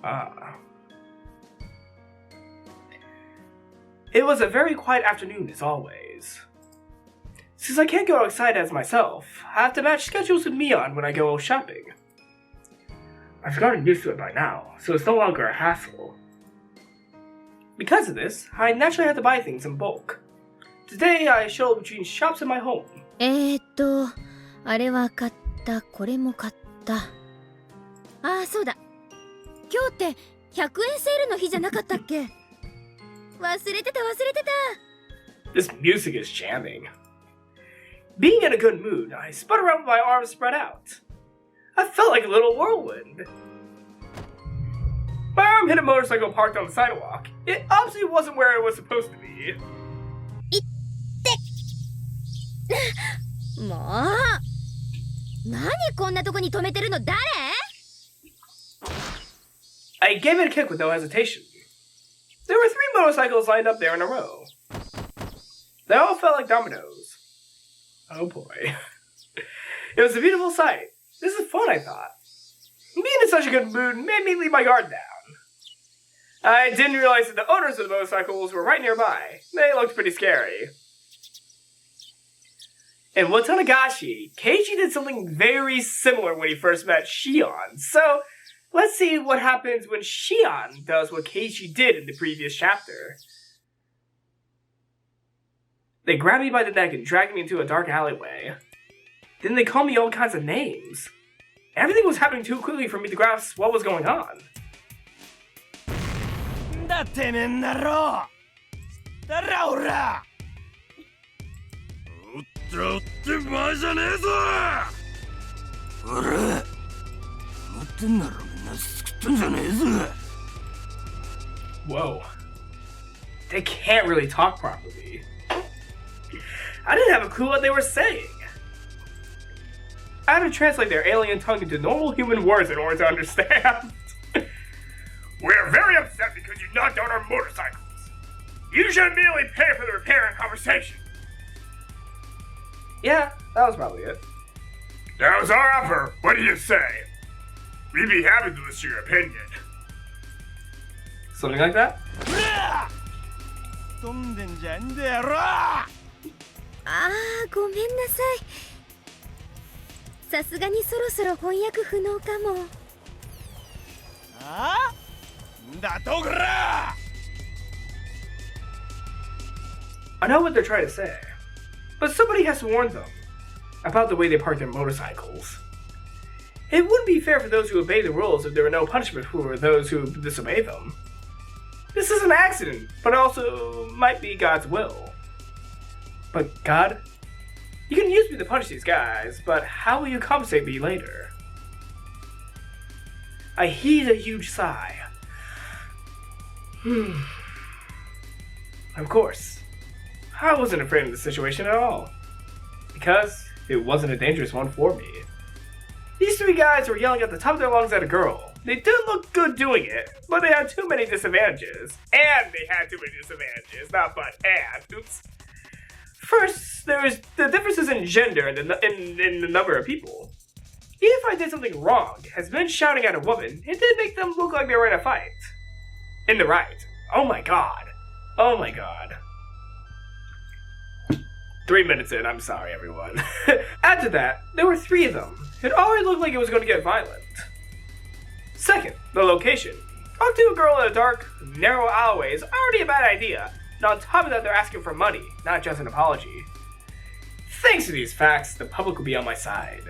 Ah. It was a very quiet afternoon as always. Since I can't go outside as myself, I have to match schedules with Mion when I go shopping. I've gotten used to it by now, so it's no longer a hassle. Because of this, I naturally have to buy things in bulk. Today, I shuttle between shops in my home. あれは買った、これも買った。ああ、そうだ。今日って100円セールの日じゃなかったっけ？忘れてた。 This music is jamming. Being in a good mood, I spun around with my arms spread out. I felt like a little whirlwind. My arm hit a motorcycle parked on the sidewalk. It obviously wasn't where it was supposed to be. もう、何こんなとこに止めてるの？誰？ I gave it a kick with no hesitation. There were 3 motorcycles lined up there in a row. They all felt like dominoes. Oh boy. It was a beautiful sight. This is fun, I thought. Being in such a good mood made me leave my guard down. I didn't realize that the owners of the motorcycles were right nearby. They looked pretty scary. In Watanagashi, Keiji did something very similar when he first met Shion. So, let's see what happens when Shion does what Keiji did in the previous chapter. They grabbed me by the neck and dragged me into a dark alleyway. Then they called me all kinds of names. Everything was happening too quickly for me to grasp what was going on. Whoa. They can't really talk properly. I didn't have a clue what they were saying. I had to translate their alien tongue into normal human words in order to understand. We're very upset because you knocked down our motorcycles. You should immediately pay for the repair and conversation. Yeah, that was probably it. That was our offer. What do you say? We'd be happy to listen to your opinion. Something like that? ああ、ごめんなさい。さすがにそろそろ翻訳不能かも。ああ？だとぐら！ I know what they're trying to say, but somebody has to warn them about the way they park their motorcycles. It wouldn't be fair for those who obey the rules if there were no punishment for those who disobey them. This is an accident, but also might be God's will. But God? You can use me to punish these guys, but how will you compensate me later? I heaved a huge sigh. Of course. I wasn't afraid of the situation at all. Because it wasn't a dangerous one for me. These 3 guys were yelling at the top of their lungs at a girl. They didn't look good doing it, but they had too many disadvantages. And they had too many disadvantages, not but and. Oops. First, there is the differences in gender and in the number of people. Even if I did something wrong, as men shouting at a woman, it did make them look like they were in a fight. In the right. Oh my god. Oh my god. 3 minutes in, I'm sorry everyone. Add to that, there were 3 of them. It already looked like it was going to get violent. Second, the location. Talking to a girl in a dark, narrow alleyway is already a bad idea. And on top of that, they're asking for money, not just an apology. Thanks to these facts, the public will be on my side.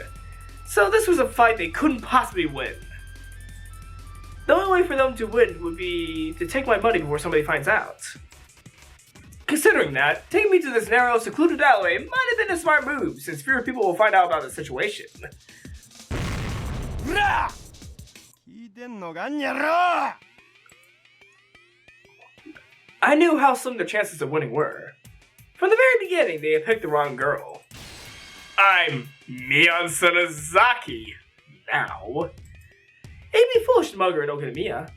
So this was a fight they couldn't possibly win. The only way for them to win would be to take my money before somebody finds out. Considering that, taking me to this narrow, secluded alleyway might have been a smart move, since fewer people will find out about the situation. I knew how slim their chances of winning were. From the very beginning, they had picked the wrong girl. I'm Mion Sonozaki now. It'd be foolish to mug her in Okamiya.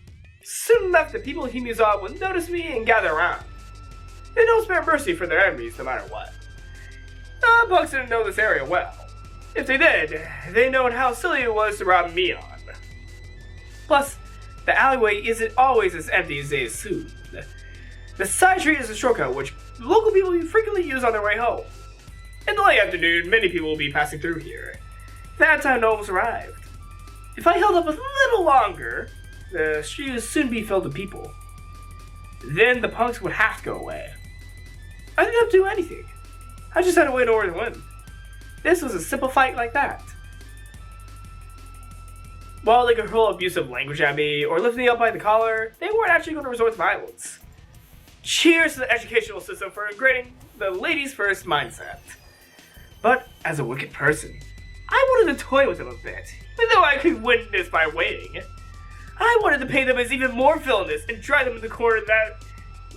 Soon enough, the people of Himizawa would notice me and gather around. They don't spare mercy for their enemies no matter what. Punks didn't know this area well. If they did, they know how silly it was to rob Mion. Plus, the alleyway isn't always as empty as they assumed. The side street is a shortcut which local people frequently use on their way home. In the late afternoon, many people will be passing through here. That time almost arrived. If I held up a little longer, the street would soon be filled with people. Then the punks would have to go away. I didn't have to do anything. I just had to wait over to win. This was a simple fight like that. While they could hurl abusive language at me or lift me up by the collar, they weren't actually going to resort to violence. Cheers to the educational system for ingraining the ladies first mindset. But as a wicked person, I wanted to toy with them a bit, even though I could win this by waiting. I wanted to paint them as even more villainous and drive them in the corner that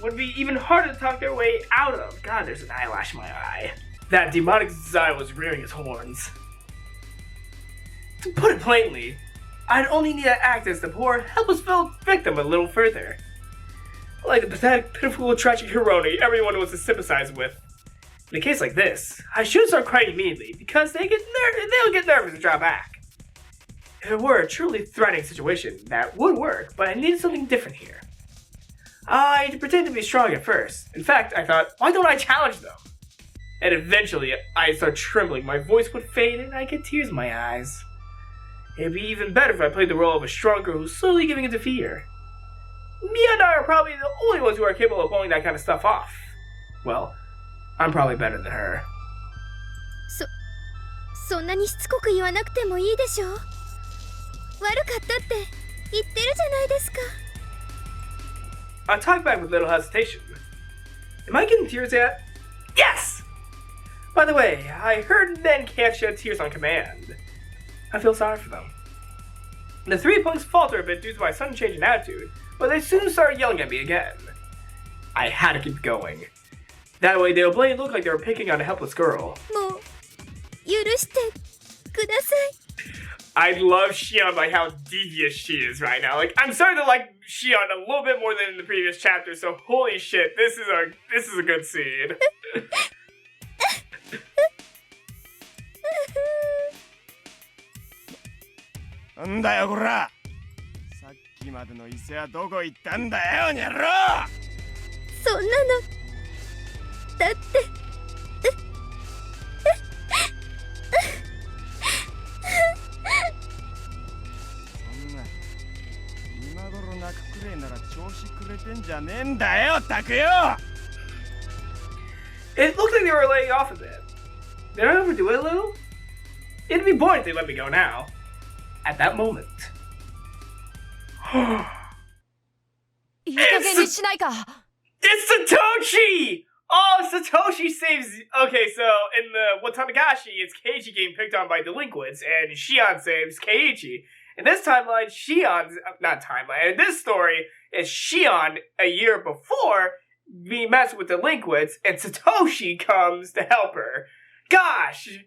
would be even harder to talk their way out of. God, there's an eyelash in my eye. That demonic design was rearing its horns. To put it plainly, I'd only need to act as the poor, helpless victim a little further. Like the pathetic, pitiful, tragic Hironi everyone wants to sympathize with. In a case like this, I should start crying immediately because they'll get nervous and drop back. If it were a truly threatening situation, that would work, but I needed something different here. I'd pretend to be strong at first. In fact, I thought, why don't I challenge them? And eventually, I'd start trembling, my voice would fade, and I'd get tears in my eyes. It'd be even better if I played the role of a strong girl who's slowly giving into fear. Mia and I are probably the only ones who are capable of pulling that kind of stuff off. Well, I'm probably better than her. そんなにしつこく言わなくてもいいでしょ。悪かったって言ってるじゃないですか。I talked back with little hesitation. Am I getting tears yet? Yes! By the way, I heard men can't shed tears on command. I feel sorry for them. The three punks falter a bit due to my sudden change in attitude, but they soon started yelling at me again. I had to keep going. That way they'll blame look like they were picking on a helpless girl. もう許してください。I love Shion by how devious she is right now. Like, I'm starting to like Shion a little bit more than in the previous chapter, so holy shit, this is a good scene. なんだよこら。さっきまでの伊勢はどこ行ったんだよ、にゃろ。そんなのだってそんな今頃泣くくれなら調子くれてんじゃねえんだよ、たくよ。 It looked like they were laying off a bit. Did I overdo it a little? It'd be boring if they let me go now. At that moment. いい加減にしないか。 It's Satoshi! Oh, Satoshi saves... Okay, so in the Watanagashi, it's Keiichi getting picked on by delinquents, and Shion saves Keiichi. In this timeline, Shion's... Not timeline. In this story, it's Shion a year before being messed with delinquents, and Satoshi comes to help her. Gosh!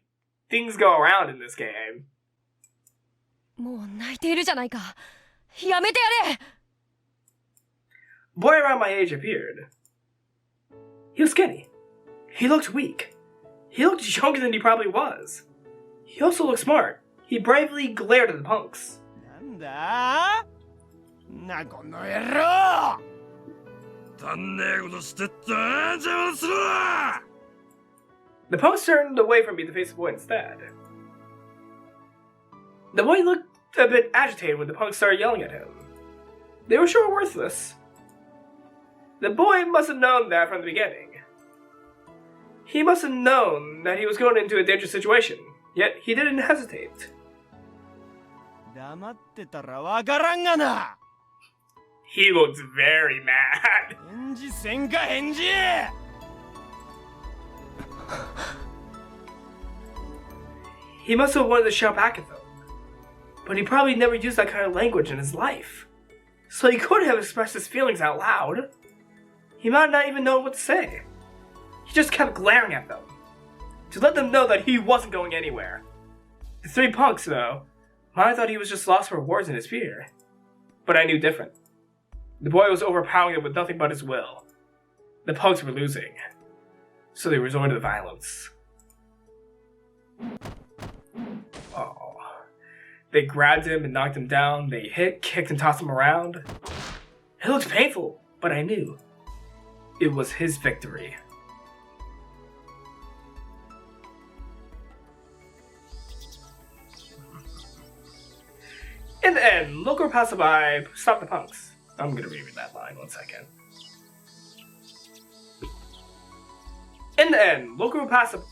Things go around in this game. もう泣いているじゃないか。やめてやれ。 A boy around my age appeared. He was skinny. He looked weak. He looked younger than he probably was. He also looked smart. He bravely glared at the punks. なんだなこの野郎。足んねえことしてって邪魔するな。 The punks turned away from me to face the boy instead. The boy looked a bit agitated when the punks started yelling at him. They were sure worthless. The boy must have known that from the beginning. He must have known that he was going into a dangerous situation, yet he didn't hesitate. 黙ってたらわからんがな。 He looked very mad. 返事せんか返事。 He must have wanted to shout back at them. But he probably never used that kind of language in his life. So he couldn't have expressed his feelings out loud. He might not even know what to say. He just kept glaring at them, to let them know that he wasn't going anywhere. The three punks, though, I thought he was just lost for words in his fear. But I knew different. The boy was overpowering them with nothing but his will. The punks were losing. So they resorted to violence. Oh. They grabbed him and knocked him down. They hit, kicked, and tossed him around. It looked painful, but I knew it was his victory. In the end, local passerby stopped the punks. I'm gonna reread that line, 1 second. In the end, local passerby.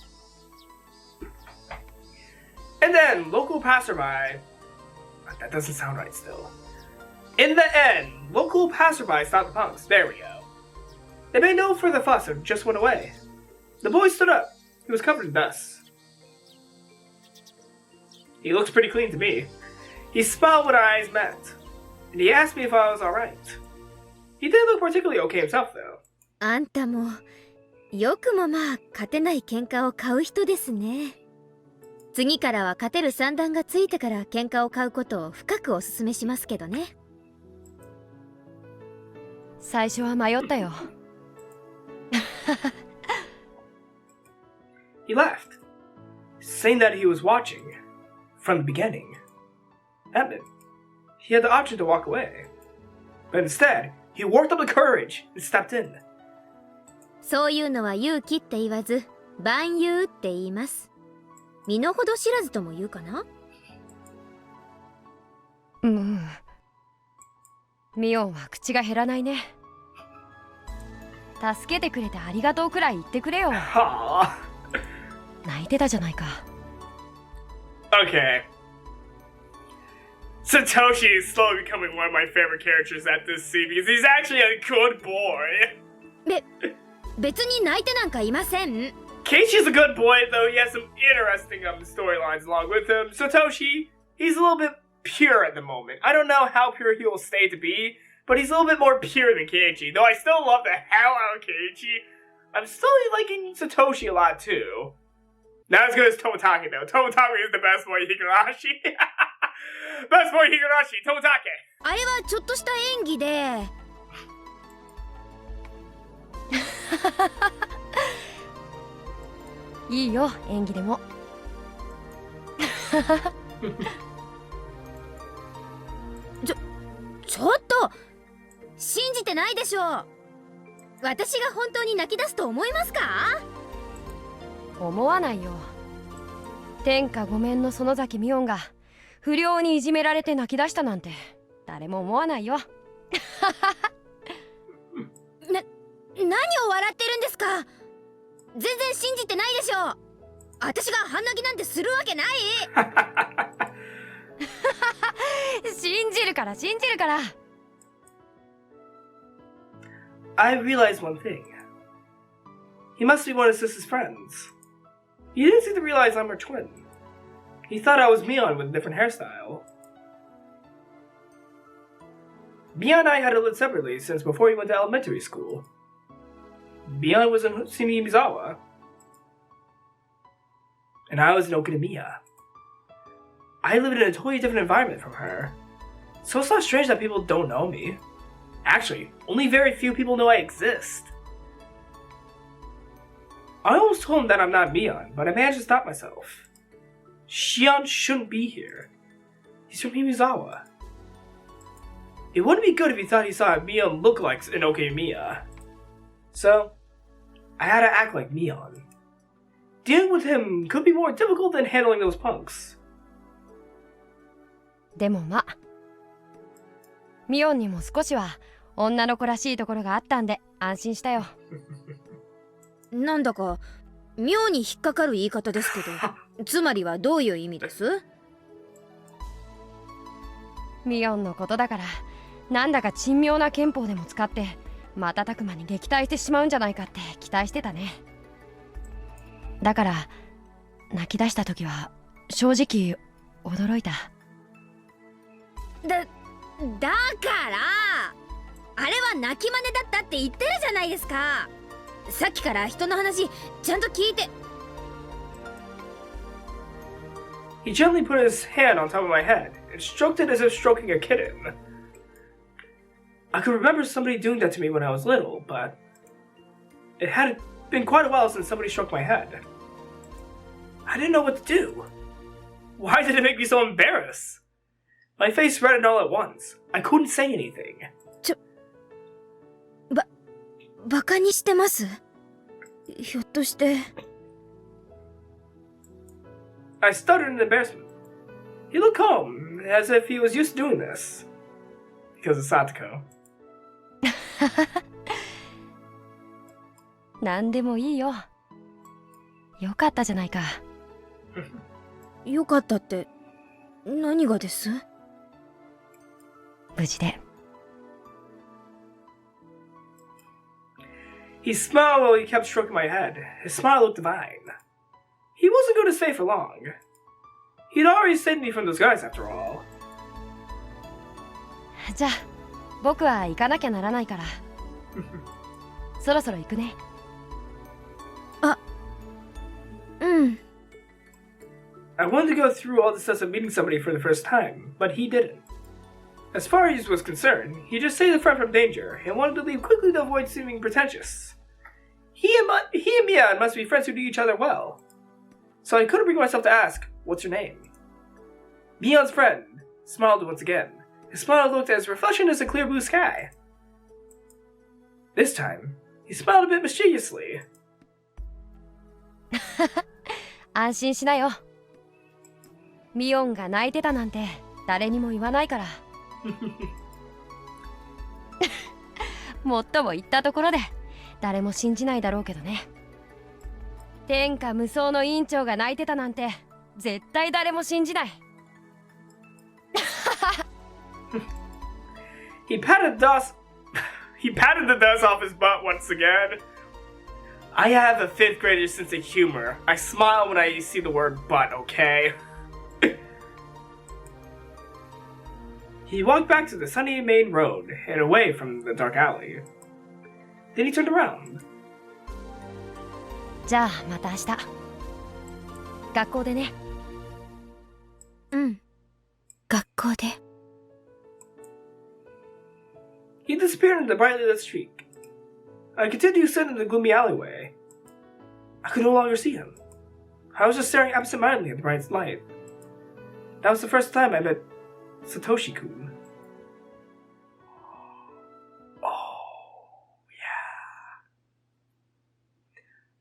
That doesn't sound right still. In the end, local passerby stopped the punks. There we go. They made no further fuss and just went away. The boy stood up. He was covered in dust. He looks pretty clean to me. He smiled when our eyes met, and he asked me if I was alright. He didn't look particularly okay himself, though. あんたもよくもまあ勝てない喧嘩を買う人ですね。次からは勝てる算段がついてから喧嘩を買うことを深くお勧めしますけどね。最初は迷ったよ。He laughed, saying that he was watching from the beginning. That meant he had the option to walk away. But instead, he worked up the courage and stepped in. そういうのは勇気って言わず、万有って言います。身の程知らずとも言うかな？うん。ミオンは口が減らないね。助けてくれてありがとうくらい言ってくれよ。泣いてたじゃないか。Okay. Satoshi is slowly becoming one of my favorite characters at this scene because he's actually a good boy. 別に泣いてなんかいません。Keiichi's a good boy, though he has some interesting storylines along with him. Satoshi, he's a little bit pure at the moment. I don't know how pure he will stay to be, but he's a little bit more pure than Keiichi. Though I still love the hell out of Keiichi, I'm still liking Satoshi a lot too. Not as good as Tomotage though. Tomotage is the best boy Higurashi. Best boy Higurashi, Tomotage. あれはちょっとした演技で。いいよ、演技でも。ちょっと信じてないでしょ。私が本当に泣き出すと思いますか？思わないよ。天下御免の園崎ミオンが不良にいじめられて泣き出したなんて誰も思わないよ。何を笑ってるんですか？全然信じてないでしょ。私が半泣きなんてするわけない。信じるから信じるから。I realized one thing. He must be one of Sister's friends. He didn't seem to realize I'm her twin. He thought I was Mion with a different hairstyle. Mion and I had to live separately since before he went to elementary school. Mion was in Shimizawa, and I was in Okinawa. I lived in a totally different environment from her, so it's not strange that people don't know me. Actually, only very few people know I exist. I almost told him that I'm not Mion, but I managed to stop myself. Shion shouldn't be here. He's from Himizawa. It wouldn't be good if he thought he saw Mion look like an Okemiya. So, I had to act like Mion. Dealing with him could be more difficult than handling those punks. でもまあ、ミオンにも少しは女の子らしいところがあったんで安心したよ。なんだか妙に引っかかる言い方ですけど、つまりはどういう意味です？ミオンのことだから、なんだか珍妙な憲法でも使って瞬く間に撃退してしまうんじゃないかって期待してたね。だから泣き出した時は正直驚いた。だからあれは泣き真似だったって言ってるじゃないですか。さっきから人の話ちゃんと聞いて。 He gently put his hand on top of my head and stroked it as if stroking a kitten. I could remember somebody doing that to me when I was little, but it had been quite a while since somebody stroked my head. I didn't know what to do. Why did it make me so embarrassed? My face reddened all at once. I couldn't say anything. バカにしてます？ひょっとして。I stuttered in embarrassment. He looked calm, as if he was used to doing this. Because of Satoko. なんでもいいよ。よかったじゃないか。よかったって何がです？無事で。He smiled while he kept stroking my head. His smile looked divine. He wasn't going to stay for long. He'd already saved me from those guys after all. じゃあ、僕は行かなきゃならないから。そろそろ行くね。あ、うん。I wanted to go through all the steps of meeting somebody for the first time, but he didn't. As far as he was concerned, he just saved a friend from danger and wanted to leave quickly to avoid seeming pretentious. He and Mia must be friends who knew each other well. So I couldn't bring myself to ask, "What's your name?" Mia's friend smiled once again. His smile looked as refreshing as a clear blue sky. This time, he smiled a bit mischievously. 安心しなよ。ミオンが泣いてたなんて誰にも言わないから。もっとも言ったところで誰も信じないだろうけどね。天下無双の委員長が泣いてたなんて絶対誰も信じない。He patted the dust off his butt once again. I have a 5th grader's sense of humor. I smile when I see the word butt, okay? He walked back to the sunny main road and away from the dark alley. Then he turned around. じゃあまた明日。学校でね。うん。学校で。He disappeared in the brightly lit street. I continued to sit in the gloomy alleyway. I could no longer see him. I was just staring absent-mindedly at the bright light. That was the first time I met Satoshi-kun. Oh, yeah.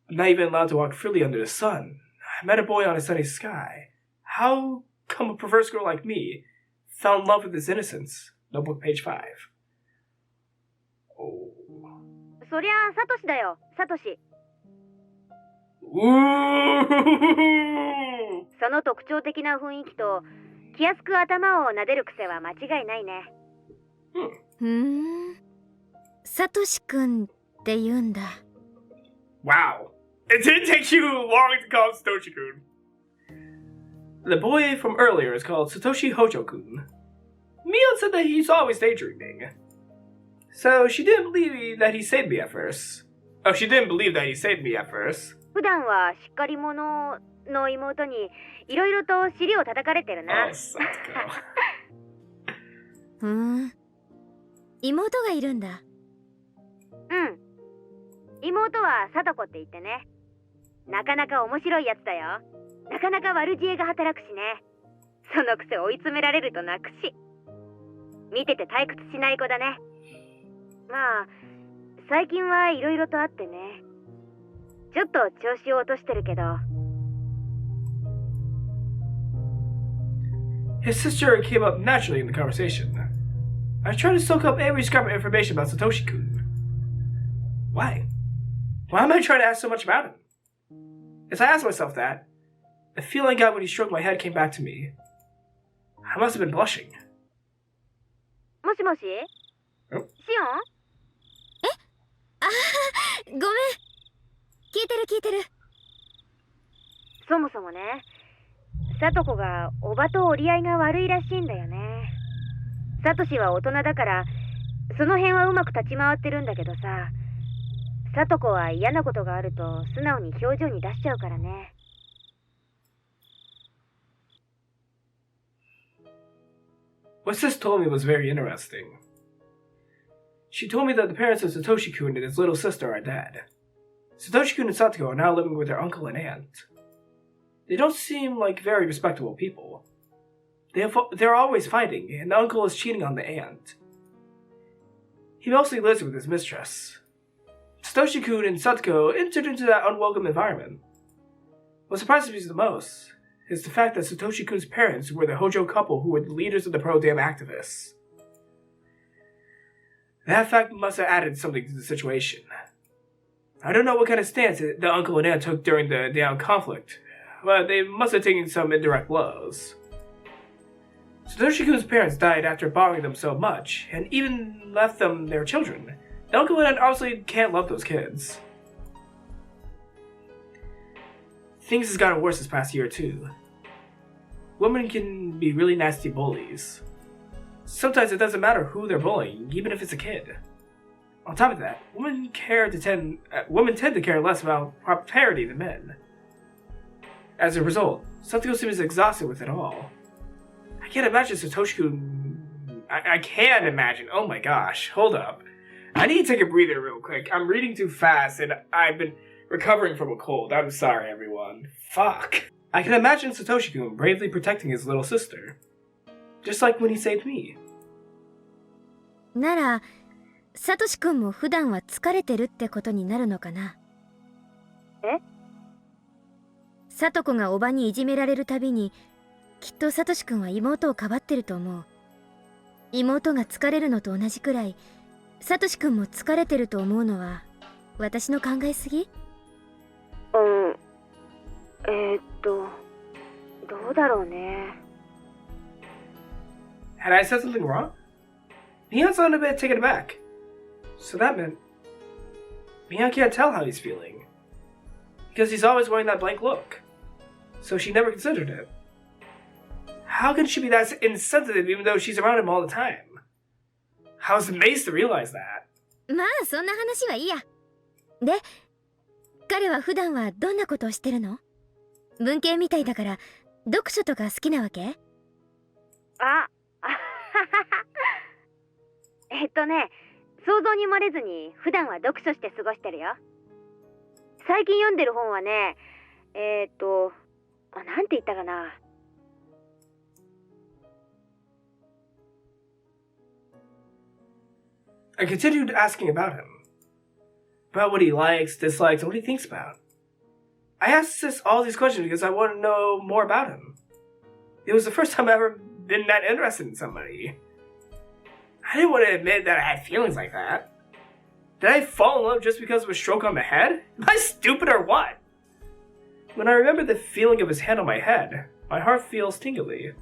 I'm not even allowed to walk freely under the sun. I met a boy on a sunny sky. How come a perverse girl like me fell in love with his innocence? Notebook page 5. Oh. そりゃあサトシだよ、サトシ。その特徴的な雰囲気と気安く頭を撫でる癖は間違いないね。サトシ君って言うんだ。Wow. It didn't take you long to call Satoshi-kun. The boy from earlier is called Satoshi Hōjō-kun. Mia said that he's always daydreaming. So she didn't believe that he saved me at first. Oh, she didn't believe that he saved me at first. 普段はしっかり者の妹にいろいろと尻を叩かれてるな。Oh, Satoko. 妹がいるんだ。うん。妹はサトコって言ってね。なかなか面白いやつだよ。なかなか悪知恵が働くしね。そのくせ追い詰められると泣くし。見てて退屈しない子だね。まあ、最近はいろいろとあってね。ちょっと調子を落としてるけど。His sister came up naturally in the conversation. I tried to soak up every scrap of information about Satoshi-kun. Why? Why am I trying to ask so much about him? As I asked myself that, the feeling I got when he stroked my head came back to me. I must have been blushing. もしもし？シオン？ごめん。聞いてる。そもそもね、サトコがおばと折り合いが悪いらしいんだよね。サトシは大人だから、その辺はうまく立ち回ってるんだけどさ、サトコは嫌なことがあると素直に表情に出しちゃうからね。What sis told me was very interesting. She told me that the parents of Satoshi-kun and his little sister are dead. Satoshi-kun and Satoko are now living with their uncle and aunt. They don't seem like very respectable people. They're always fighting, and the uncle is cheating on the aunt. He mostly lives with his mistress. Satoshi-kun and Satoko entered into that unwelcome environment. What surprises me the most is the fact that Satoshi-kun's parents were the Hōjō couple who were the leaders of the pro-dam activists. That fact must have added something to the situation. I don't know what kind of stance the uncle and aunt took during the dam conflict, but they must have taken some indirect blows. Satoshi-kun's parents died after bothering them so much, and even left them their children. The uncle and aunt obviously can't love those kids. Things has gotten worse this past year too. Women can be really nasty bullies. Sometimes it doesn't matter who they're bullying, even if it's a kid. On top of that, women tend to care less about propriety than men. As a result, Satoko seems exhausted with it all. I can't imagine Satoshi-kun... I can't imagine. Oh my gosh, hold up. I need to take a breather real quick. I'm reading too fast and I've been recovering from a cold. I'm sorry, everyone. Fuck. I can imagine Satoshi-kun bravely protecting his little sister. Just like when he saved me. なら、サトシ君も普段は疲れてるってことになるのかな。え？サトコがおばにいじめられるたびに、きっとサトシ君は妹をかばってると思う。妹が疲れるのと同じくらい、サトシ君も疲れてると思うのは、私の考えすぎ？どうだろうね。Had I said something wrong? Mian sounded a bit taken aback. So that meant... Mian can't tell how he's feeling. Because he's always wearing that blank look. So she never considered it. How can she be that insensitive even though she's around him all the time? How is Mace to realize that? まあそんな話はいいや。で、彼は普段はどんなことをしてるの？文系みたいだから読書とか好きなわけ？想像に漏れずに普段は読書して過ごしてるよ。最近読んでる本はね、なんて言ったかな。I continued asking about him. About what he likes, dislikes, and what he thinks about. I asked all these questions because I want to know more about him. It was the first time I've ever been that interested in somebody. I didn't want to admit that I had feelings like that. Did I fall in love just because of a stroke on the head? Am I stupid or what? When I remember the feeling of his hand on my head, my heart feels tingly.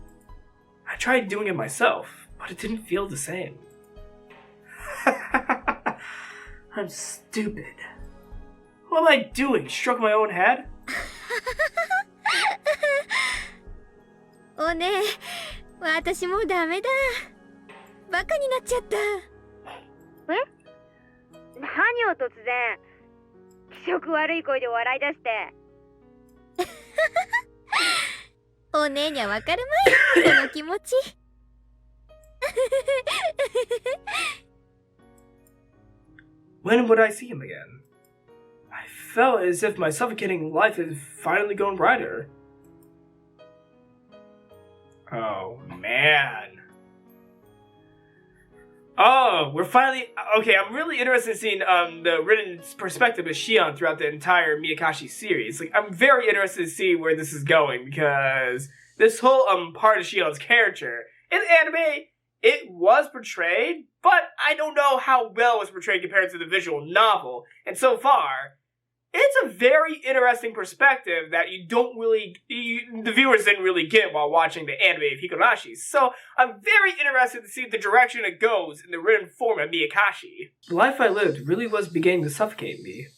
I tried doing it myself, but it didn't feel the same. I'm stupid. What am I doing? Stroke my own head? おねえ、私もうダメだ。バカになっちゃった。何を突然気色悪い声で笑い出して。おねえにはわかるまい、その気持ち。When would I see him again? I felt as if my suffocating life had finally gone brighter. Oh, man. Oh, we're finally... Okay, I'm really interested in seeing the written perspective of Shion throughout the entire Meakashi series. Like, I'm very interested to see where this is going, because this whole part of Shion's character, in the anime, it was portrayed, but I don't know how well it was portrayed compared to the visual novel. And so far, it's a very interesting perspective that the viewers didn't really get while watching the anime of Higurashi. So I'm very interested to see the direction it goes in the written form of Meakashi. The life I lived really was beginning to suffocate me.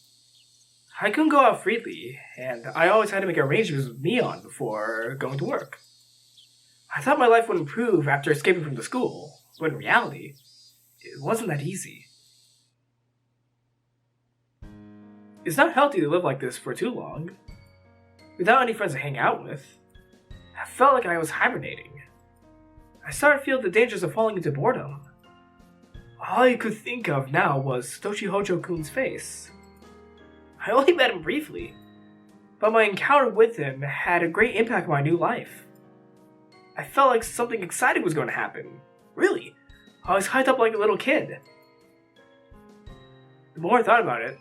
I couldn't go out freely, and I always had to make arrangements with Mion before going to work. I thought my life would improve after escaping from the school, but in reality, it wasn't that easy. It's not healthy to live like this for too long. Without any friends to hang out with, I felt like I was hibernating. I started to feel the dangers of falling into boredom. All I could think of now was Satoshi Hōjō-kun's face. I only met him briefly, but my encounter with him had a great impact on my new life. I felt like something exciting was going to happen. Really. I was hyped up like a little kid. The more I thought about it,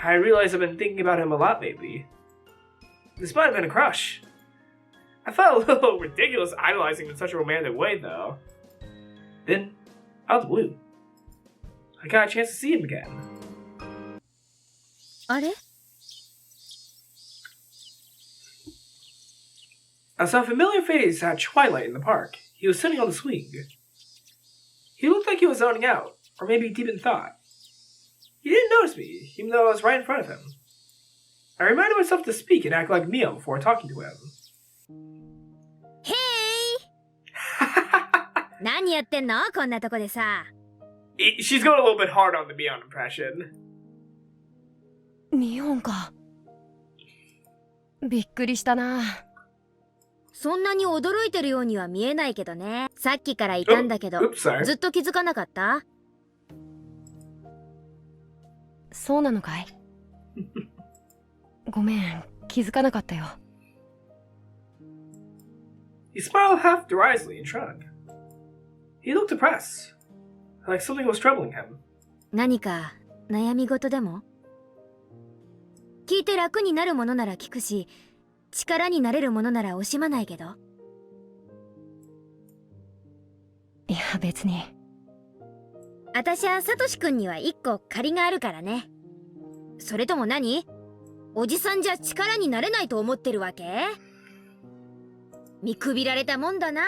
I realized I've been thinking about him a lot lately. This might have been a crush. I felt a little ridiculous idolizing him in such a romantic way, though. Then, out of the blue, I got a chance to see him again. あれ I saw a familiar face at twilight in the park. He was sitting on the swing. He looked like he was zoning out, or maybe deep in thought. He didn't notice me, even though I was right in front of him. I reminded myself to speak and act like Mio before talking to him. へい何やってんのこんなとこでさ。 She's going a little bit hard on the Mion impression. ミオンか。びっくりしたな。そんなに驚いてるようには見えないけどね。さっきからいたんだけど、 Oops, sorry. ずっと気づかなかった？そうなのかい？ごめん、気づかなかったよ。He smiled half derisively and shrugged. He looked depressed, like something was troubling him. 何か悩み事でも？聞いて楽になるものなら聞くし、力になれるものなら惜しまないけど。いや、別に。私はサトシ君には一個借りがあるからね。それとも何？おじさんじゃ力になれないと思ってるわけ？見くびられたもんだな。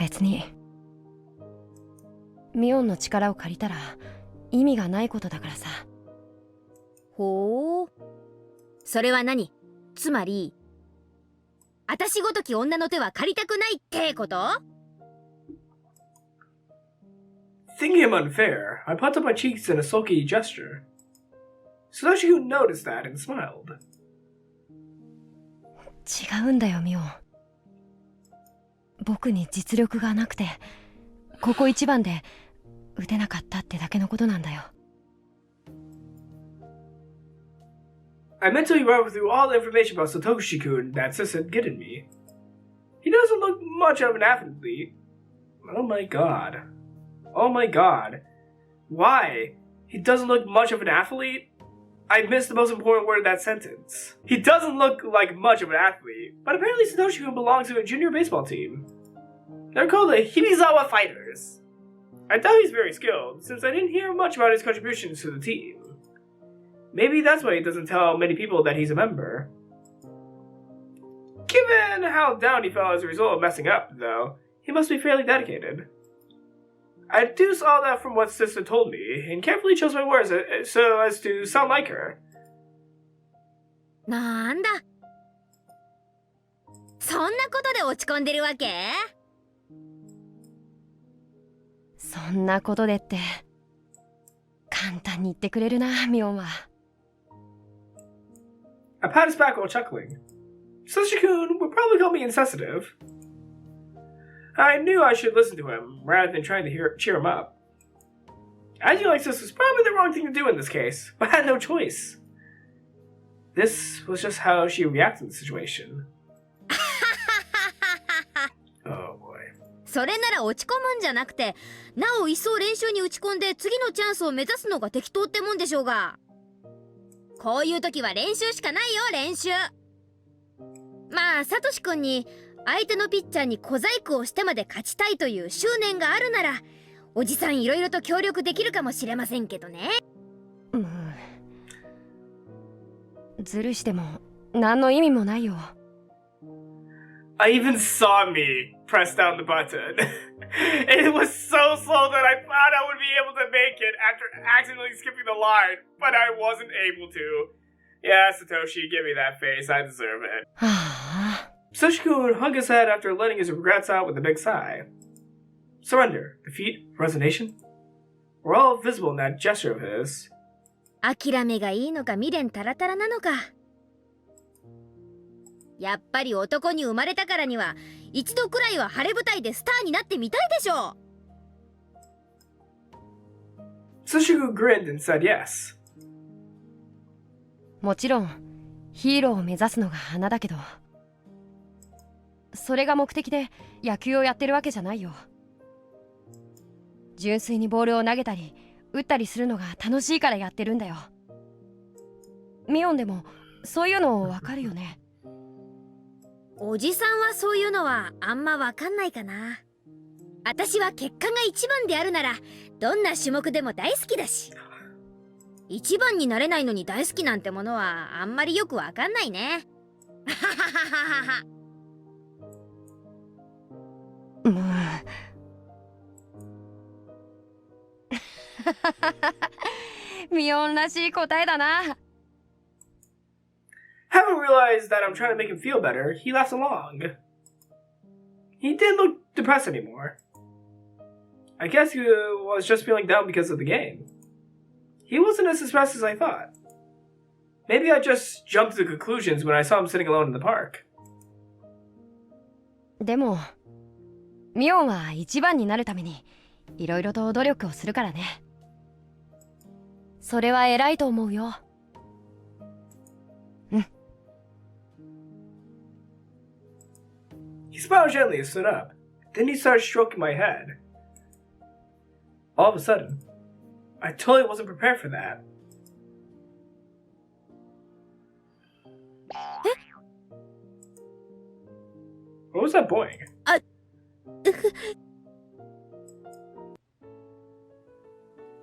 別に。ミオンの力を借りたら意味がないことだからさ。ほう。それは何？つまり、私ごとき女の手は借りたくないってこと？ Thinking him unfair, I puffed up my cheeks in a sulky gesture. Satoshi noticed that and smiled. 違うんだよ、ミオン。僕に実力がなくて、ここ一番で打てなかったってだけのことなんだよ。I mentally went through all the information about Satoshi-kun that Sis had given me. He doesn't look much of an athlete. Oh my god. Oh my god. Why? He doesn't look much of an athlete? I missed the most important word of that sentence. He doesn't look like much of an athlete, but apparently Satoshi-kun belongs to a junior baseball team. They're called the Himizawa Fighters. I thought he's very skilled, since I didn't hear much about his contributions to the team. Maybe that's why he doesn't tell many people that he's a member. Given how down he fell as a result of messing up, though, he must be fairly dedicated. I deduced all that from what Sister told me, and carefully chose my words so as to sound like her. なんだ。そんなことで落ち込んでるわけ？そんなことでって簡単に言ってくれるな、ミオンは。I pat his back while chuckling. Satoshi-kun would probably call me insensitive. I knew I should listen to him, rather than trying to cheer him up. Acting like this was probably the wrong thing to do in this case, but I had no choice. This was just how she reacted to the situation. Oh boy. それなら落ち込むんじゃなくて、なお一層練習に打ち込んで次のチャンスを目指すのが適当ってもんでしょうが。こういう時は練習しかないよ、練習。まあ、サトシ君に相手のピッチャーに小細工をしてまで勝ちたいという執念があるなら、おじさんいろいろと協力できるかもしれませんけどね。うん。ずるしても何の意味もないよ。I even saw me press down the button. It was so slow that I thought I would be able to make it after accidentally skipping the line, but I wasn't able to. Yeah, Satoshi, give me that face. I deserve it. Satoshi-kun hung his head after letting his regrets out with a big sigh. Surrender, defeat, resignation were all visible in that gesture of his. 諦めがいいのか未練たらたらなのか。やっぱり男に生まれたからには一度くらいは晴れ舞台でスターになってみたいでしょう。Satoshi-kun grinned and said yes. もちろんヒーローを目指すのが花だけど、それが目的で野球をやってるわけじゃないよ。純粋にボールを投げたり打ったりするのが楽しいからやってるんだよ。ミオンでもそういうの分かるよね。おじさんはそういうのはあんまわかんないかな。私は結果が一番であるならどんな種目でも大好きだし、一番になれないのに大好きなんてものはあんまりよくわかんないね。ミオンらしい答えだな。Having realized that I'm trying to make him feel better, he laughs along. He didn't look depressed anymore. I guess he was just feeling down because of the game. He wasn't as depressed as I thought. Maybe I just jumped to conclusions when I saw him sitting alone in the park. でもミオンは一番になるためにいろいろと努力をするからね。それは偉いと思うよ。He smiled gently and stood up. Then he started stroking my head. All of a sudden, I totally wasn't prepared for that. What was that boing?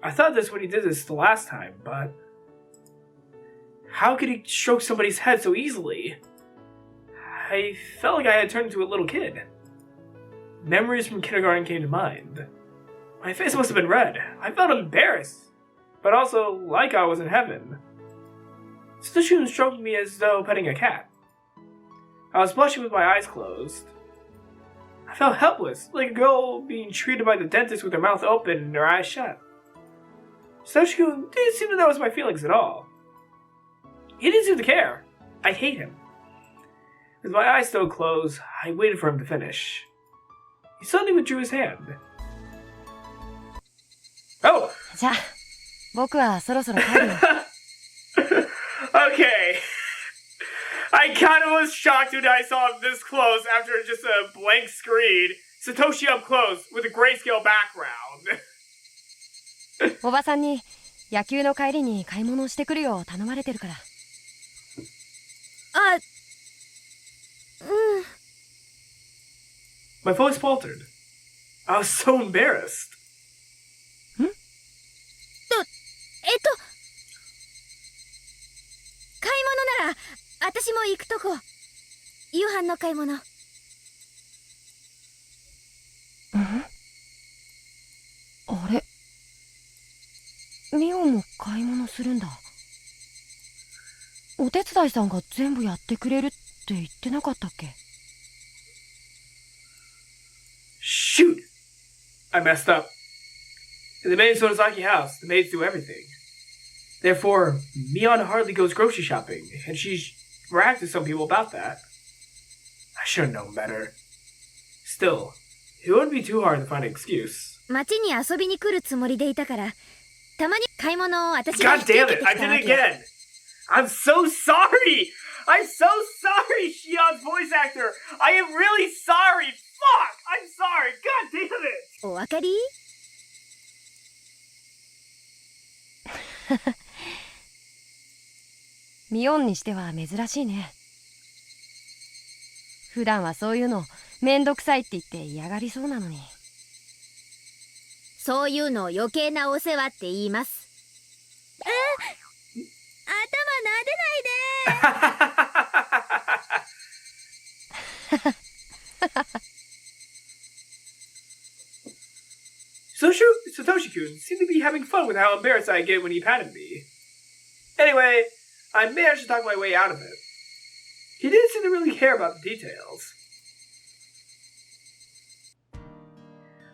I thought this when he did this the last time, but how could he stroke somebody's head so easily? I felt like I had turned into a little kid. Memories from kindergarten came to mind. My face must have been red. I felt embarrassed, but also like I was in heaven. Satoshi stroked me as though petting a cat. I was blushing with my eyes closed. I felt helpless, like a girl being treated by the dentist with her mouth open and her eyes shut. Satoshi didn't seem to notice my feelings at all. He didn't seem to care. I hate him. With my eyes still closed, I waited for him to finish. He suddenly withdrew his hand. Oh! じゃあ僕はそろそろ帰るよ。Okay. I kind of was shocked when I saw him this close after just a blank screen. Satoshi up close with a grayscale background. おばさんに野球の帰りに買い物をしてくるよう頼まれてるから。あ、My voice faltered. I was so embarrassed. 買い物なら私も行くとこ。夕飯の買い物。あれミオも買い物するんだ。お手伝いさんが全部やってくれるって言ってなかったっけ？ Shoot! I messed up. In the main Sonozaki house, the maids do everything. Therefore, Mion hardly goes grocery shopping, and she's bragged to some people about that. I should have known better. Still, it wouldn't be too hard to find an excuse. 町に遊びに来るつもりでいたから、たまに買い物を私が God 引き damn 受け it! て I きた did わ it け。 again! I'm so sorry! I'm so sorry, Shion's voice actor! I am really sorry! Fuck! I'm sorry! God damn it! お分かり？ミオンにしては珍しいね。普段はそういうのめんどくさいって言って嫌がりそうなのに。そういうのを余計なお世話って言います。頭撫でないで。Satoshi-kun seemed to be having fun with how embarrassed I get when he patted me. Anyway, I managed to talk my way out of it. He didn't seem to really care about the details.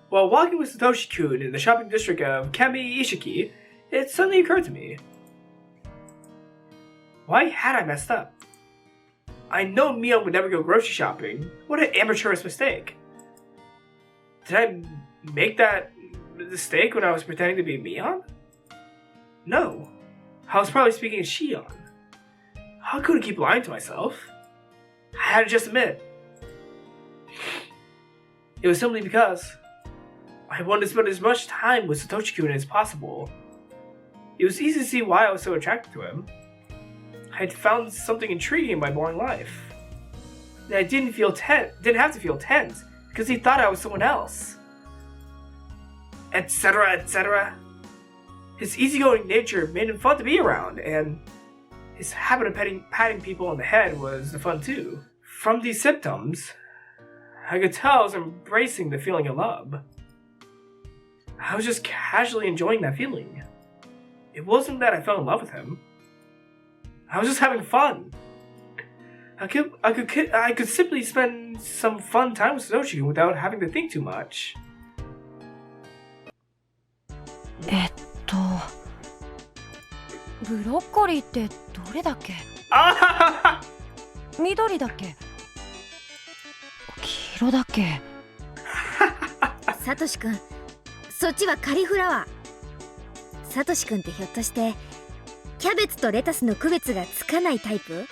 While walking with Satoshi-kun in the shopping district of Kami Ishiki, it suddenly occurred to me. Why had I messed up? I know Mion would never go grocery shopping. What an amateurish mistake. Did I make that mistake when I was pretending to be Mion? No. I was probably speaking as Shion. How could I keep lying to myself? I had to just admit. It was simply because I wanted to spend as much time with Satoshi-kun as possible. It was easy to see why I was so attracted to him. I had found something intriguing in my boring life. And I didn't have to feel tense because he thought I was someone else. Etc., etc. His easygoing nature made him fun to be around, and his habit of patting people on the head was fun too. From these symptoms, I could tell I was embracing the feeling of love. I was just casually enjoying that feeling. It wasn't that I fell in love with him. I was just having fun. I could simply spend some fun time with Satoshi without having to think too much. ブロッコリーってどれだっけ？緑だっけ？黄色だっけ？サトシ君、そっちはカリフラワー。サトシ君ってひょっとしてキャベツとレタスの区別がつかないタイプ？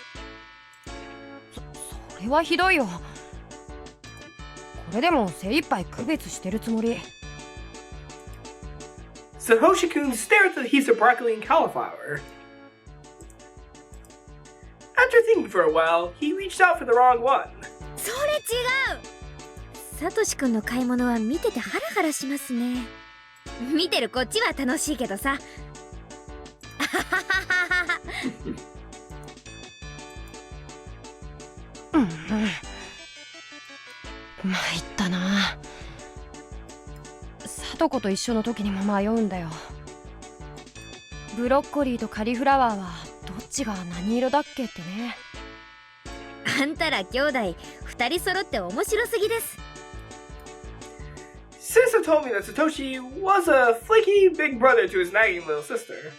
それはひどいよ。これでも精一杯区別してるつもり。Satoshi-kun stared at the heaps of broccoli and cauliflower. After thinking for a while, he reached out for the wrong one. それ違う。サトシ君の買い物は見ててハラハラしますね。見てるこっちは楽しいけどさ。参ったな。サトコと一緒の時にも迷うんだよ。ブロッコリーとカリフラワーはどっちが何色だっけってね。あんたら兄弟2人揃って面白すぎです。Sister told me that Satoshi was a flaky big brother to his nagging little sister.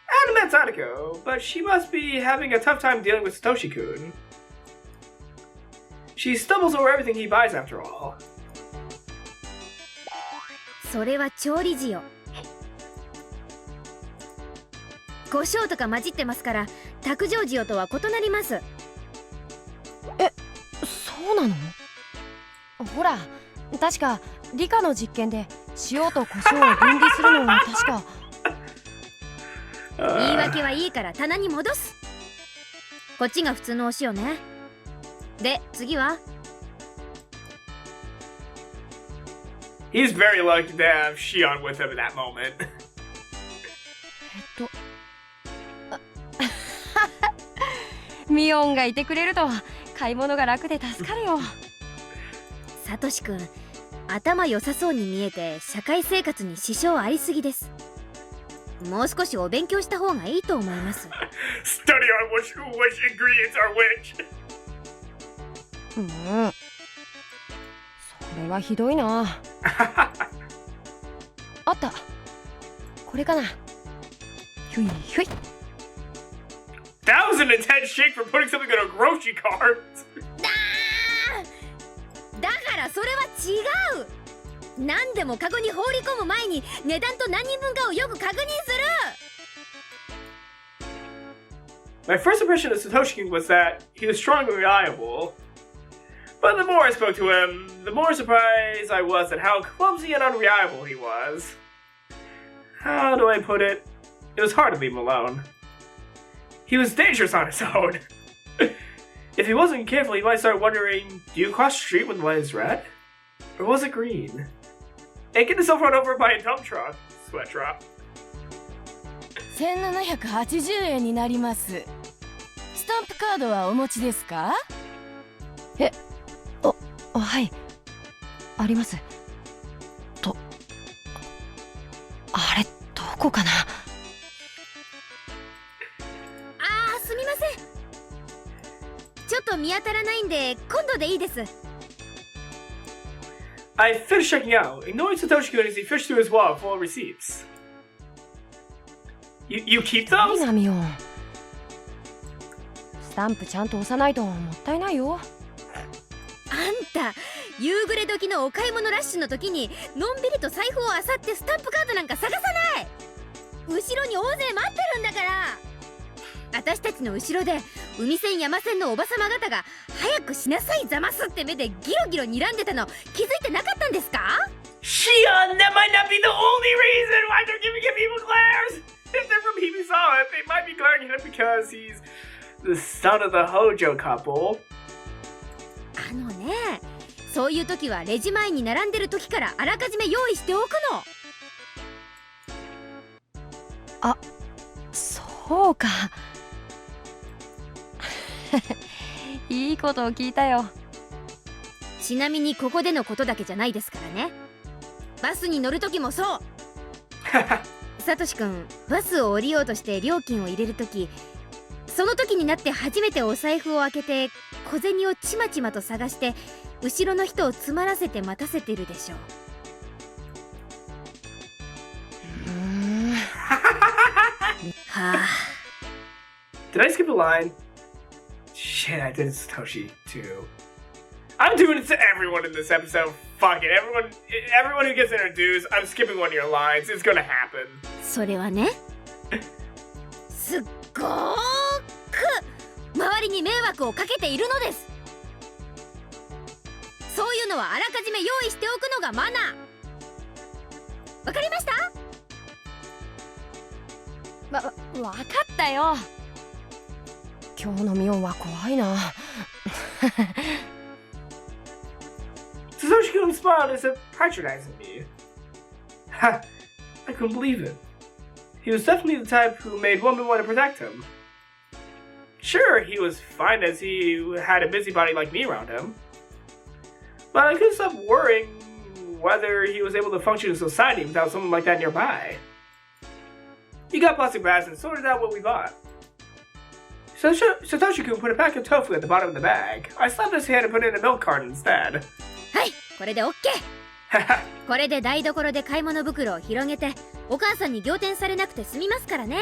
I hadn't met Sadako, but she must be having a tough time dealing with Satoshi-kun. She stumbles over everything he buys after all. それは調理塩。胡椒とか混じってますから卓上塩とは異なります。え、そうなの？ほら、確か理科の実験で塩と胡椒を分離するのは確か。言い訳はいいから棚に戻す。こっちが普通のお塩ね。で、次はHe's very lucky to have Shion with him in that moment. ミオンがいてくれると買い物が楽で助かるよ。サトシ君、頭良さそうに見えて社会生活に支障ありすぎです。もう少しお勉強した方がいいと思います。Study on which ingredients are which. それはひどいな。あった。これかな。ひょいひょい。That was an intense shake for putting something in a grocery cart. だからそれは違う。何でもカゴに放り込む前に値段と何人分かをよく確認する。My first impression of Satoshi was that he was strong and reliable. But the more I spoke to him, the more surprised I was at how clumsy and unreliable he was. How do I put it? It was hard to leave him alone. He was dangerous on his own. If he wasn't careful, he might start wondering, do you cross the street when the light is red? Or was it green? And get himself run over by a dump truck. Sweat drop. 1780円になります。スタンプカードはお持ちですか？はい、あります。あれ、どこかな。すみません。ちょっと見当たらないんで今度でいいです。I finished checking out, ignoring Satoshi-kun as he fished through his wallet full of receipts. You keep those? いいな、ミオン。スタンプちゃんと押さないともったいないよ。あんた、夕暮れ時のお買い物ラッシュの時にのんびりと財布を漁ってスタンプカードなんか探さない。後ろに大勢待ってるんだから。私たちの後ろで海線山線のおばさま方が早くしなさいざますって目でギロギロ睨んでたの気づいてなかったんですか？ Shion, that might not be the only reason why they're giving him evil glares! If they're from Himisawa, they might be glaring at him because he's the son of the Hōjō couple. あのね、そういう時はレジ前に並んでる時からあらかじめ用意しておくの。あ、そうか。いいことを聞いたよ。ちなみにここでのことだけじゃないですからね。バスに乗る時もそう。サトシ君、バスを降りようとして料金を入れる時、その時になって初めてお財布を開けて小銭をちまちまと探して後ろの人を詰まらせて待たせてるでしょう。はあ。 Did I skip a line? Shit, I did Satoshi too. I'm doing it to everyone in this episode. Fuck it, everyone who gets introduced, I'm skipping one of your lines. It's gonna happen. それはね、すっごーく周りに迷惑をかけているのです。そういうのはあらかじめ用意しておくのがマナー。わかりました？わかったよ。今日のミオンは怖いな。Satoshi-kun's smile is patronizing me. Ha! I couldn't believe it. He was definitely the type who made women want to protect him. Sure, he was fine as he had a busybody like me around him. But I couldn't stop worrying whether he was able to function in society without someone like that nearby. He got plastic bags and sorted out what we bought. Satoshi-kun put a pack of tofu at the bottom of the bag. I slapped his hand and put it in a milk carton instead. はい、これで OK。 これで台所で買い物袋を広げてお母さんに仰天されなくて済みますからね。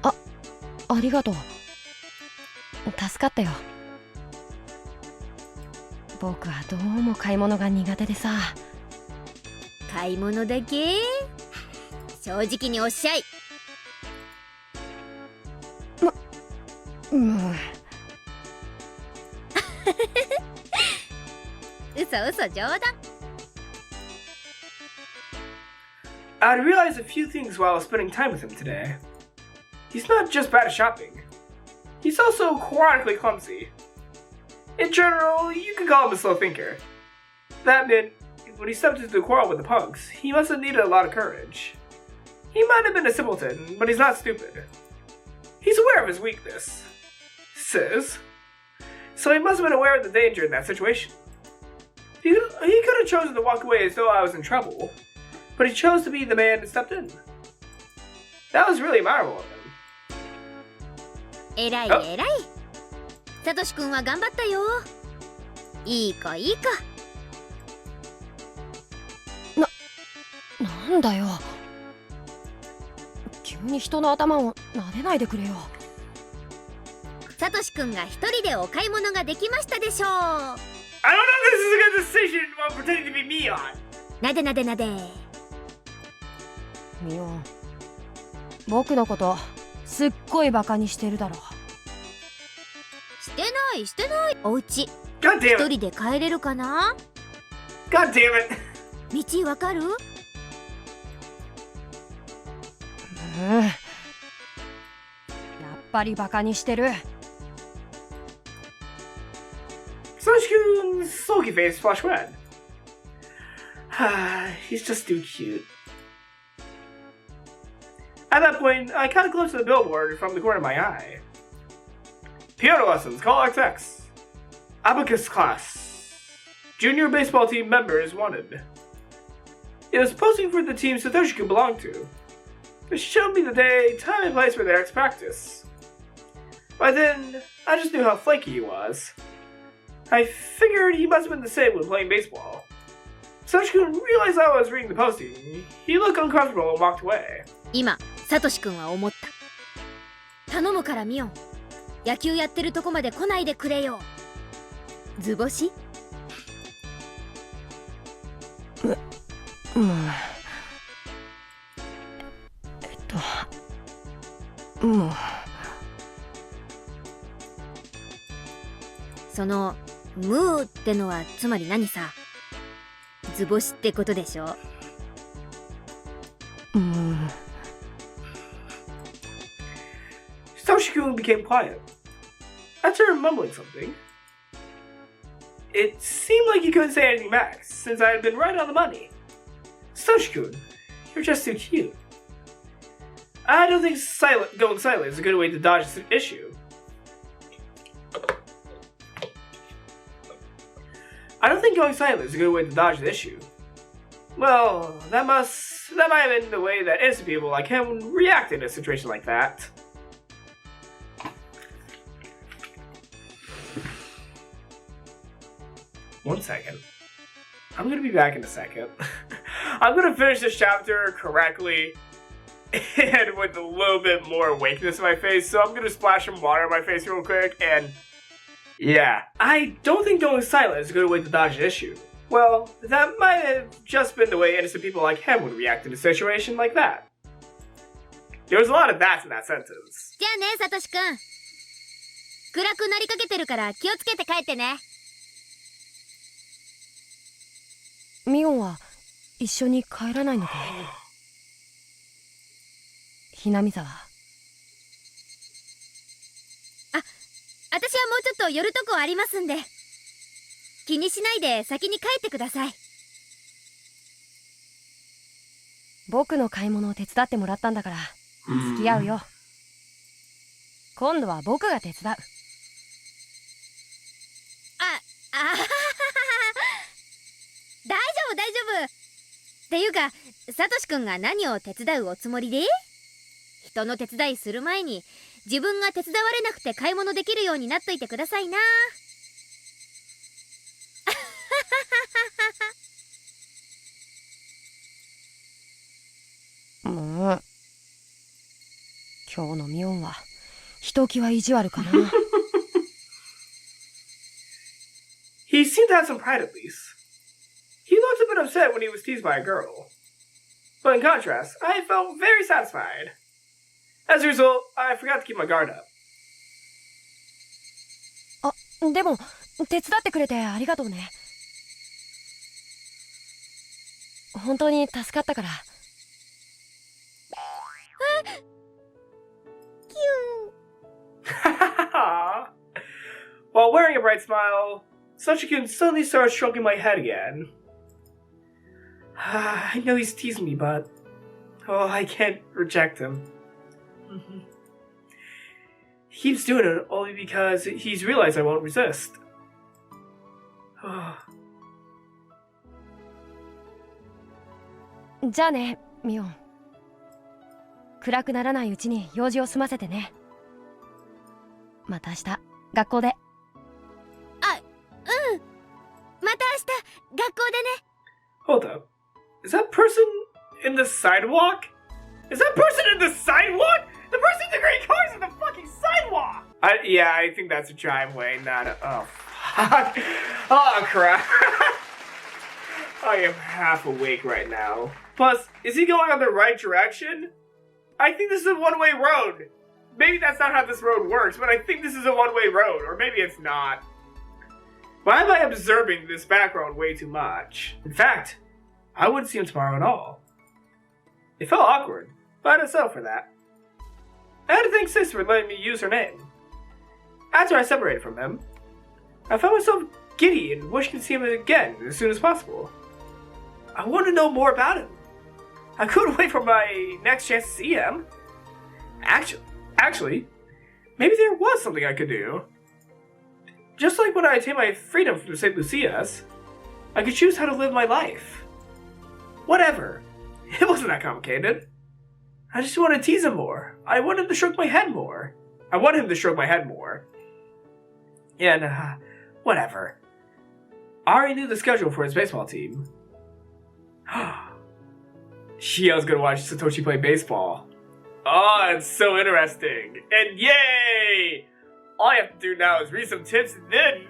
ありがとう。助かったよ。僕はどうも買い物が苦手でさ。買い物だけ？正直におっしゃい。嘘冗談。I realized a few things while spending time with him today. He's not just bad at shopping. He's also chronically clumsy. In general, you could call him a slow thinker. That meant, when he stepped into the quarrel with the punks, he must have needed a lot of courage. He might have been a simpleton, but he's not stupid. He's aware of his weakness. So he must have been aware of the danger in that situation. He could have chosen to walk away as though I was in trouble, but he chose to be the man that stepped in. That was really admirable of him. 偉い偉い。サトシ君は頑張ったよ。いい子いい子。なんだよ。急に人の頭を撫でないでくれよ。サトシ君が一人でお買い物ができましたでしょう。I don't know if this is a good decision while pretending to be Mion. なでなでなで。ミオン、僕のことすっごいバカにしてるだろ。してない。お家 God 一 damn it. 人で帰れるかな？ God damn it. 道わかる？やっぱりバカにしてる。Satoshi-kun's sulky face flushed red. He's just too cute. At that point, I caught a glimpse of the billboard from the corner of my eye. Piano lessons, call XX. Abacus class. Junior baseball team members wanted. It was posting for the team Satoshi-kun belonged to. It showed me the day, time, and place for their next practice. By then, I just knew how flaky he was. I figured he must have been the same when playing baseball. Satoshi-kun realized I was reading the posting. He looked uncomfortable and walked away. 今サトシ君は思った。頼むからミオン、野球やってるとこまで来ないでくれよ。図星？もうそのムーってのはつまり何さ。図星ってことでしょ。Satoshi-kun became quiet. After mumbling something, it seemed like he couldn't say anything back, since I had been right on the money. Satoshi-kun, you're just too cute. I don't think going silent is a good way to dodge this issue. Well, that might have been the way that innocent people like him would react in a situation like that. One second. I'm gonna be back in a second. I'm gonna finish this chapter correctly and with a little bit more awakeness in my face, so I'm gonna splash some water on my face real quick, and yeah. I don't think going silent is a good way to dodge an issue. Well, that might have just been the way innocent people like him would react in a situation like that. There was a lot of that in that sentence. じゃあね、サトシくん。暗くなりかけてるから気をつけて帰ってね。ミオンは一緒に帰らないのか。ひなみ沢。私はもうちょっと寄るとこありますんで。気にしないで先に帰ってください。僕の買い物を手伝ってもらったんだから付き合うよ。今度は僕が手伝う。あはは大丈夫大丈夫。っていうか、サトシくんが何を手伝うおつもりで？人の手伝いする前に自分が手伝われなくて買い物できるようになっといてくださいな。もう今日のミオンはひときわ意地悪かな。He seemed to have some pride at least. He looked a bit upset when he was teased by a girl. But in contrast, I felt very satisfied. As a result, I forgot to keep my guard up. あ、でも手伝ってくれてありがとうね。本当に助かったから。While wearing a bright smile, Satoshi-kun suddenly started stroking my head again. I know he's teasing me, but I can't reject him. He keeps doing it only because he's realized I won't resist. じゃあね、ミオン。暗くならないうちに用事を済ませてね。また明日学校で。また明日学校でね。 Hold up. Is that person in the sidewalk? Is that person in the sidewalk? The person in the green car is in the fucking sidewalk! Yeah, I think that's a driveway, not a... Oh, fuck. Oh, crap. I am half awake right now. Plus, is he going on the right direction? I think this is a one-way road. Maybe that's not how this road works, but I think this is a one-way road. Or maybe it's not. Why am I observing this background way too much? In fact, I wouldn't see him tomorrow at all. It felt awkward, but I'd settle for that. I had to thank Sis for letting me use her name. After I separated from him, I found myself giddy and wishing to see him again as soon as possible. I wanted to know more about him. I couldn't wait for my next chance to see him. Actually, maybe there was something I could do. Just like when I attained my freedom from St. Lucia's, I could choose how to live my life. Whatever. It wasn't that complicated. I just wanted to tease him more. I wanted him to stroke my head more. And, whatever. I already knew the schedule for his baseball team. She was gonna watch Satoshi play baseball. Oh, it's so interesting. And yay! All I have to do now is read some tips and then...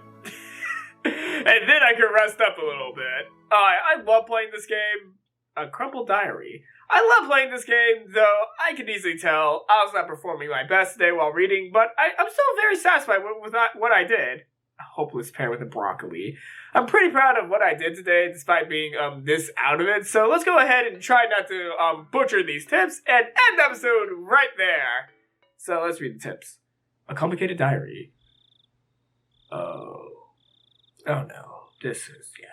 and then I can rest up a little bit. I love playing this game. A crumpled diary. I love playing this game, though I can easily tell I was not performing my best today while reading, but I'm still very satisfied with what I did. A hopeless pair with a broccoli. I'm pretty proud of what I did today, despite being this out of it. So let's go ahead and try not to butcher these tips and end the episode right there. So let's read the tips. A complicated diary. Oh no. This is, yeah.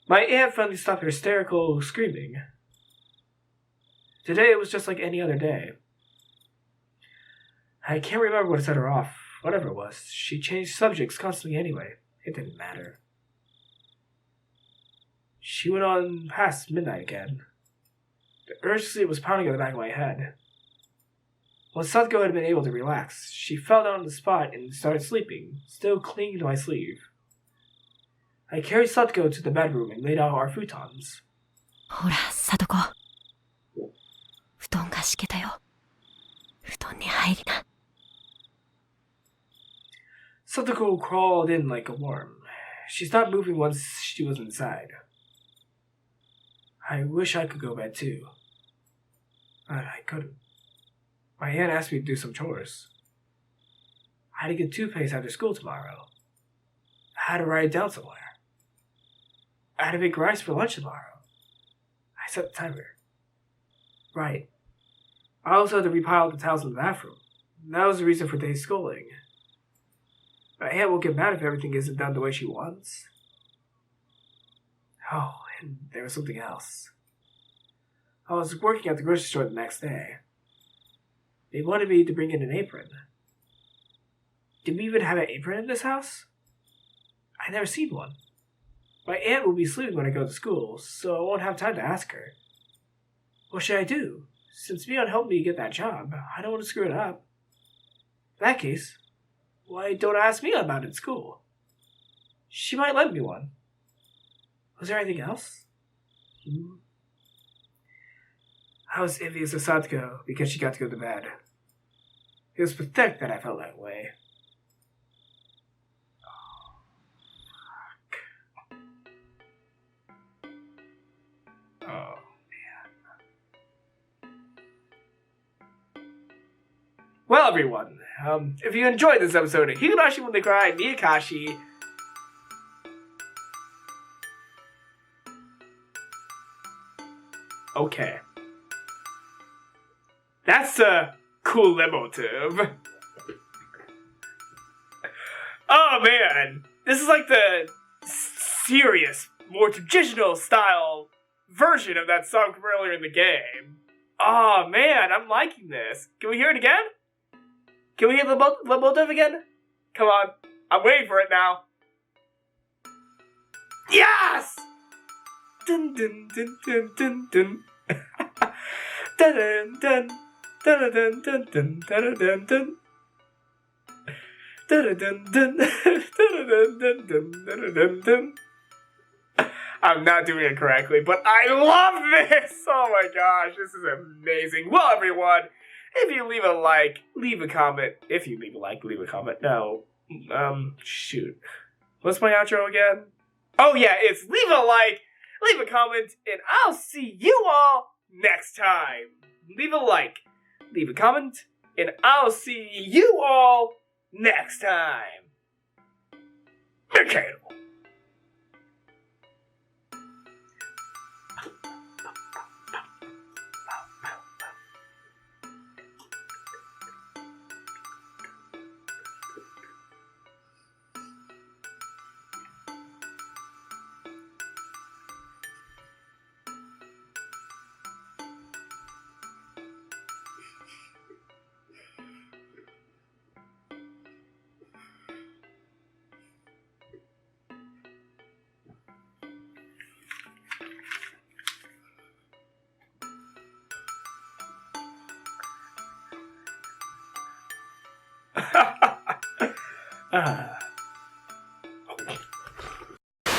My aunt finally stopped her hysterical screaming. Today it was just like any other day. I can't remember what set her off. Whatever it was, she changed subjects constantly anyway. It didn't matter. She went on past midnight again. The urge to sleep was pounding at the back of my head. When Satoko had been able to relax, she fell down on the spot and started sleeping, still clinging to my sleeve. I carried Satoko to the bedroom and laid out our futons. ほら、サトコ。布団が敷けたよ。布団に入りな。Satoko crawled in like a worm. She stopped moving once she was inside. I wish I could go to bed too. But I couldn't. My aunt asked me to do some chores. I had to get toothpaste after school tomorrow. I had to write it down somewhere. I had to make rice for lunch tomorrow. I set the timer. Right. I also had to repile the towels in the bathroom. That was the reason for today's schooling. My aunt will get mad if everything isn't done the way she wants. Oh, and there was something else. I was working at the grocery store the next day. They wanted me to bring in an apron. Did we even have an apron in this house? I never seen one. My aunt will be sleeping when I go to school, so I won't have time to ask her. What should I do? Since Mion helped me get that job, I don't want to screw it up. In that case, why don't I ask Mion about it in school? She might lend me one. Was there anything else? I was envious of Satoko because she got to go to bed. It was pathetic that I felt that way. Oh, man. Well, everyone, if you enjoyed this episode of Higurashi When They Cry, Meakashi, okay. That's a cool emotive. Oh, man. This is like the serious, more traditional style version of that song from earlier in the game. Oh man, I'm liking this. Can we hear it again? Can we hear the motive again? Come on, I'm waiting for it now. Yes! Dun dun dun dun dun dun. Dun dun dun dun dun dun dun dun dun dun. Dun dun dun dun dun dun dun dun. I'm not doing it correctly, but I love this! Oh my gosh, this is amazing. Well, everyone, if you leave a like, leave a comment. If you leave a like, leave a comment. No. Shoot. What's my outro again? Oh yeah, it's leave a like, leave a comment, and I'll see you all next time. Leave a like, leave a comment, and I'll see you all next time. Okay.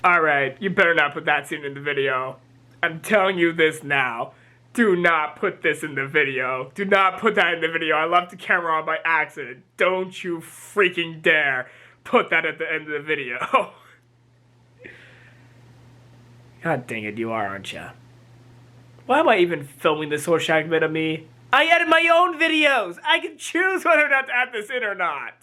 Alright, you better not put that scene in the video. I'm telling you this now. Do not put this in the video. Do not put that in the video. I left the camera on by accident. Don't you freaking dare put that at the end of the video. God dang it, you are, aren't you? Why am I even filming this horse-shagged bit of me? I edit my own videos! I can choose whether or not to add this in or not!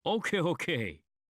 Okay, okay.